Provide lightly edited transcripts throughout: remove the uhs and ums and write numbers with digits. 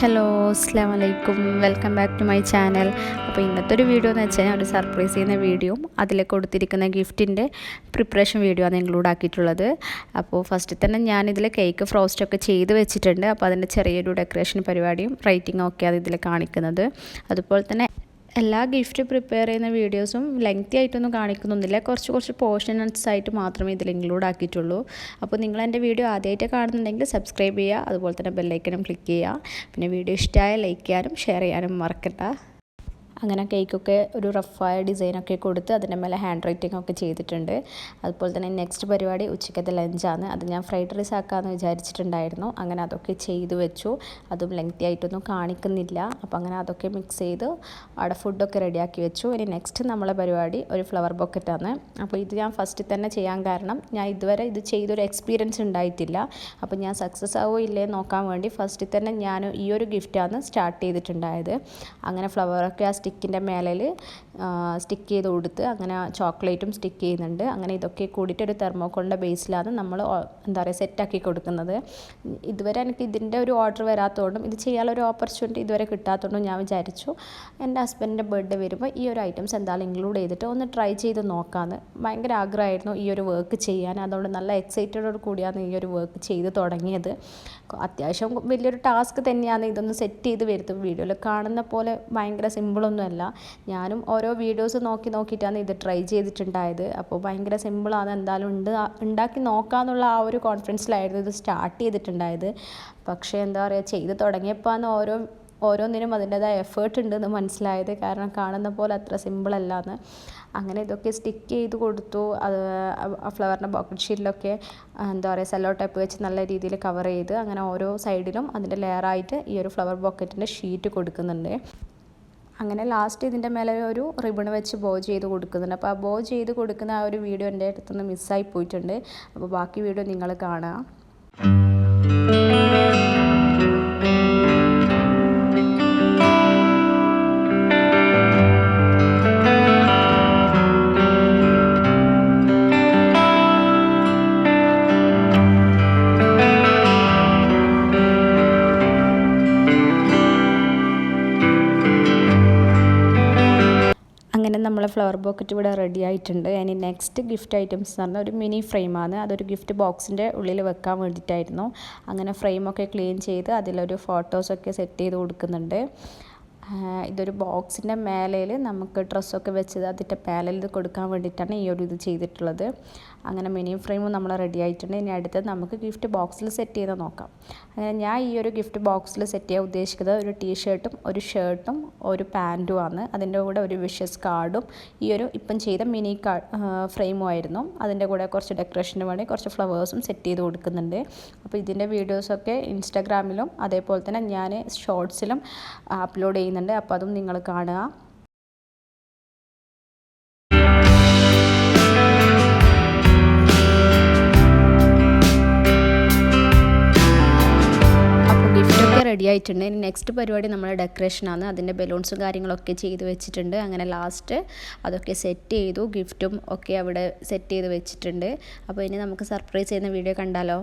Hello അസ്സലാമു അലൈക്കും, welcome back to my channel. അപ്പോൾ ഇന്നത്തെ ഒരു വീഡിയോ എന്ന് വെച്ചാൽ ഒരു സർപ്രൈസ് ചെയ്യുന്ന വീഡിയോയും അതിൽ കൊടുത്തിരിക്കുന്ന ഗിഫ്റ്റിൻ്റെ പ്രിപ്പറേഷൻ വീഡിയോ ആണ് ഇൻക്ലൂഡ് ആക്കിയിട്ടുള്ളത്. അപ്പോൾ ഫസ്റ്റ് തന്നെ ഞാനിതിൽ കേക്ക് ഫ്രോസ്റ്റൊക്കെ ചെയ്ത് വെച്ചിട്ടുണ്ട്. അപ്പോൾ അതിൻ്റെ ചെറിയൊരു ഡെക്കറേഷൻ പരിപാടിയും റൈറ്റിംഗും ഒക്കെയാണ് ഇതിൽ കാണിക്കുന്നത്. അതുപോലെ തന്നെ എല്ലാ ഗിഫ്റ്റ് പ്രിപ്പയർ ചെയ്യുന്ന വീഡിയോസും ലെങ്തി ആയിട്ടൊന്നും കാണിക്കുന്നൊന്നുമില്ല, കുറച്ച് പോർഷൻസ് ആയിട്ട് മാത്രമേ ഇതിൽ ഇൻക്ലൂഡ് ആക്കിയിട്ടുള്ളൂ. അപ്പോൾ നിങ്ങൾ എൻ്റെ വീഡിയോ ആദ്യമായിട്ട് കാണുന്നുണ്ടെങ്കിൽ സബ്സ്ക്രൈബ് ചെയ്യുക, അതുപോലെ തന്നെ ബെല്ലൈക്കനും ക്ലിക്ക് ചെയ്യുക. പിന്നെ വീഡിയോ ഇഷ്ടമായ ലൈക്ക് ചെയ്യാനും ഷെയർ ചെയ്യാനും മറക്കണ്ട. അങ്ങനെ കേക്കൊക്കെ ഒരു റഫായ ഡിസൈനൊക്കെ കൊടുത്ത് അതിൻ്റെ മേലെ ഹാൻഡ് റൈറ്റിംഗ് ഒക്കെ ചെയ്തിട്ടുണ്ട്. അതുപോലെ തന്നെ നെക്സ്റ്റ് പരിപാടി ഉച്ചക്കത്തെ ലഞ്ചാണ്. അത് ഞാൻ ഫ്രൈഡ് റൈസ് ആക്കാമെന്ന് വിചാരിച്ചിട്ടുണ്ടായിരുന്നു. അങ്ങനെ അതൊക്കെ ചെയ്തു വെച്ചു. അതും ലെങ്തി ആയിട്ടൊന്നും കാണിക്കുന്നില്ല. അപ്പോൾ അങ്ങനെ അതൊക്കെ മിക്സ് ചെയ്ത് അവിടെ ഫുഡൊക്കെ റെഡിയാക്കി വെച്ചു. ഇനി നെക്സ്റ്റ് നമ്മളെ പരിപാടി ഒരു ഫ്ലവർ ബൊക്കറ്റാണ്. അപ്പോൾ ഇത് ഞാൻ ഫസ്റ്റ് തന്നെ ചെയ്യാൻ കാരണം ഞാൻ ഇതുവരെ ഇത് ചെയ്തൊരു എക്സ്പീരിയൻസ് ഉണ്ടായിട്ടില്ല. അപ്പോൾ ഞാൻ സക്സസ് ആവോ ഇല്ലേ നോക്കാൻ വേണ്ടി ഫസ്റ്റ് തന്നെ ഞാൻ ഈ ഒരു ഗിഫ്റ്റാണ് സ്റ്റാർട്ട് ചെയ്തിട്ടുണ്ടായത്. അങ്ങനെ ഫ്ലവറൊക്കെ ആ സ്റ്റിക്കിൻ്റെ മേലിൽ സ്റ്റിക്ക് ചെയ്ത് കൊടുത്ത് അങ്ങനെ ചോക്ലേറ്റും സ്റ്റിക്ക് ചെയ്യുന്നുണ്ട്. അങ്ങനെ ഇതൊക്കെ കൂടിയിട്ട് ഒരു തെർമോക്കോളിൻ്റെ ബേസിലാണ് നമ്മൾ എന്താ പറയുക സെറ്റാക്കി കൊടുക്കുന്നത്. ഇതുവരെ എനിക്ക് ഇതിൻ്റെ ഒരു ഓർഡർ വരാത്തതുകൊണ്ടും ഇത് ചെയ്യാനുള്ള ഒരു ഓപ്പർച്യൂണിറ്റി ഇതുവരെ കിട്ടാത്തതുകൊണ്ടും ഞാൻ വിചാരിച്ചു എൻ്റെ ഹസ്ബൻഡിൻ്റെ ബർത്ത്ഡേ വരുമ്പോൾ ഈ ഒരു ഐറ്റംസ് എന്തായാലും ഇൻക്ലൂഡ് ചെയ്തിട്ട് ഒന്ന് ട്രൈ ചെയ്ത് നോക്കാമെന്ന്. ഭയങ്കര ആഗ്രഹമായിരുന്നു ഈ ഒരു വർക്ക് ചെയ്യാൻ. അതുകൊണ്ട് നല്ല എക്സൈറ്റഡോട് കൂടിയാണ് ഈ ഒരു വർക്ക് ചെയ്ത് തുടങ്ങിയത്. അത്യാവശ്യം വലിയൊരു ടാസ്ക് തന്നെയാണ് ഇതൊന്ന് സെറ്റ് ചെയ്ത് വരുന്നത്. വീഡിയോയിൽ കാണുന്ന പോലെ ഭയങ്കര സിമ്പിളൊന്നുമല്ല. ഞാനും ഓരോ വീഡിയോസ് നോക്കിയിട്ടാണ് ഇത് ട്രൈ ചെയ്തിട്ടുണ്ടായത്. അപ്പോൾ ഭയങ്കര സിമ്പിളാണ്, എന്തായാലും ഉണ്ടാക്കി നോക്കാമെന്നുള്ള ആ ഒരു കോൺഫിഡൻസിലായിരുന്നു ഇത് സ്റ്റാർട്ട് ചെയ്തിട്ടുണ്ടായത്. പക്ഷേ എന്താ പറയുക, ചെയ്ത് തുടങ്ങിയപ്പോൾ ഓരോന്നിനും അതിൻ്റേതായ എഫേർട്ട് ഉണ്ടെന്ന് മനസ്സിലായത്. കാരണം കാണുന്ന പോലെ അത്ര സിമ്പിളല്ലാന്ന്. അങ്ങനെ ഇതൊക്കെ സ്റ്റിക്ക് ചെയ്ത് കൊടുത്തു. അത് ഫ്ലവറിൻ്റെ ബോക്കറ്റ് ഷീറ്റിലൊക്കെ എന്താ പറയുക സെല്ലോ ടേപ്പ് വെച്ച് നല്ല രീതിയിൽ കവർ ചെയ്ത് അങ്ങനെ ഓരോ സൈഡിലും അതിൻ്റെ ലെയറായിട്ട് ഈ ഒരു ഫ്ലവർ ബോക്കറ്റിൻ്റെ ഷീറ്റ് കൊടുക്കുന്നുണ്ട്. അങ്ങനെ ലാസ്റ്റ് ഇതിൻ്റെ മേലെ ഒരു റിബൺ വെച്ച് ബോ ചെയ്ത് കൊടുക്കുന്നുണ്ട്. അപ്പോൾ ആ ബോ ചെയ്ത് കൊടുക്കുന്ന ആ ഒരു വീഡിയോ എൻ്റെ അടുത്തുനിന്ന് മിസ്സായി പോയിട്ടുണ്ട്. അപ്പോൾ ബാക്കി വീഡിയോ നിങ്ങൾ കാണുക. അങ്ങനെ നമ്മളെ ഫ്ലവർ ബോക്കറ്റ് ഇവിടെ റെഡി ആയിട്ടുണ്ട്. ഇനി നെക്സ്റ്റ് ഗിഫ്റ്റ് ഐറ്റംസ് എന്ന് പറഞ്ഞാൽ ഒരു മിനി ഫ്രെയിമാണ്. അതൊരു ഗിഫ്റ്റ് ബോക്സിൻ്റെ ഉള്ളിൽ വെക്കാൻ വേണ്ടിയിട്ടായിരുന്നു. അങ്ങനെ ഫ്രെയിമൊക്കെ ക്ലീൻ ചെയ്ത് അതിലൊരു ഫോട്ടോസൊക്കെ സെറ്റ് ചെയ്ത് കൊടുക്കുന്നുണ്ട്. ഇതൊരു ബോക്സിൻ്റെ മേലയിൽ നമുക്ക് ഡ്രസ്സൊക്കെ വെച്ചത് അതിൻ്റെ പാനലിൽ ഇത് കൊടുക്കാൻ വേണ്ടിയിട്ടാണ് ഈ ഒരു ഇത് ചെയ്തിട്ടുള്ളത്. അങ്ങനെ മിനി ഫ്രെയിമും നമ്മൾ റെഡി ആയിട്ടുണ്ട്. ഇനി അടുത്തത് നമുക്ക് ഗിഫ്റ്റ് ബോക്സിൽ സെറ്റ് ചെയ്ത് നോക്കാം. അങ്ങനെ ഞാൻ ഈ ഒരു ഗിഫ്റ്റ് ബോക്സിൽ സെറ്റ് ചെയ്യാൻ ഉദ്ദേശിക്കുന്നത് ഒരു ടീഷർട്ടും ഒരു ഷർട്ടും ഒരു പാൻറ്റും ആണ്. അതിൻ്റെ കൂടെ ഒരു വിഷസ് കാർഡും ഈ ഒരു ഇപ്പം ചെയ്ത മിനി ഫ്രെയിമും ആയിരുന്നു. അതിൻ്റെ കൂടെ കുറച്ച് ഡെക്കറേഷന് വേണ്ടി കുറച്ച് ഫ്ലവേഴ്സും സെറ്റ് ചെയ്ത് കൊടുക്കുന്നുണ്ട്. അപ്പോൾ ഇതിൻ്റെ വീഡിയോസൊക്കെ ഇൻസ്റ്റാഗ്രാമിലും അതേപോലെ തന്നെ ഞാൻ ഷോർട്സിലും അപ്ലോഡ് ചെയ്യുന്നുണ്ട്. അപ്പോൾ അതും നിങ്ങൾ കാണുക. റെഡി ആയിട്ടുണ്ട്. ഇനി നെക്സ്റ്റ് പരിപാടി നമ്മളെ ഡെക്കറേഷനാണ്. അതിൻ്റെ ബലൂൺസും കാര്യങ്ങളൊക്കെ ചെയ്ത് വെച്ചിട്ടുണ്ട്. അങ്ങനെ ലാസ്റ്റ് അതൊക്കെ സെറ്റ് ചെയ്തു. ഗിഫ്റ്റും ഒക്കെ അവിടെ സെറ്റ് ചെയ്ത് വെച്ചിട്ടുണ്ട്. അപ്പോൾ ഇനി നമുക്ക് സർപ്രൈസ് ചെയ്യുന്ന വീഡിയോ കണ്ടാലോ.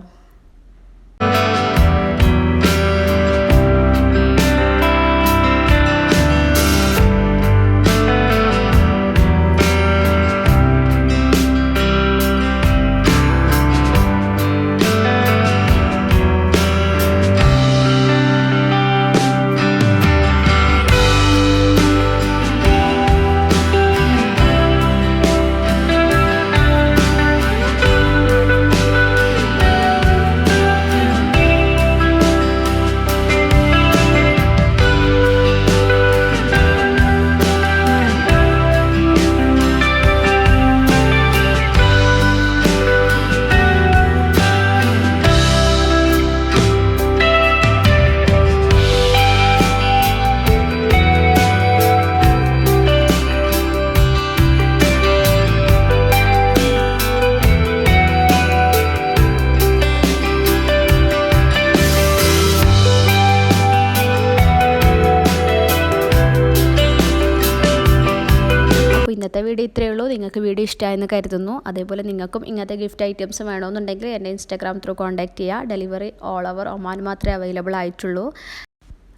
ഇന്നത്തെ വീഡിയോ ഇത്രയേ ഉള്ളൂ. നിങ്ങൾക്ക് വീഡിയോ ഇഷ്ടമായെന്ന് കരുതുന്നു. അതേപോലെ നിങ്ങൾക്കും ഇങ്ങനത്തെ ഗിഫ്റ്റ് ഐറ്റംസ് വേണമെന്നുണ്ടെങ്കിൽ എൻ്റെ ഇൻസ്റ്റാഗ്രാം ത്രൂ കോൺടാക്റ്റ് ചെയ്യുക. ഡെലിവറി ഓൾ ഓവർ ഒമാൻ മാത്രമേ അവൈലബിൾ ആയിട്ടുള്ളൂ.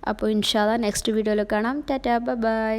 അപ്പോൾ ഇൻഷാ അല്ലാഹ് നെക്സ്റ്റ് വീഡിയോയിൽ കാണാം. Tata bye.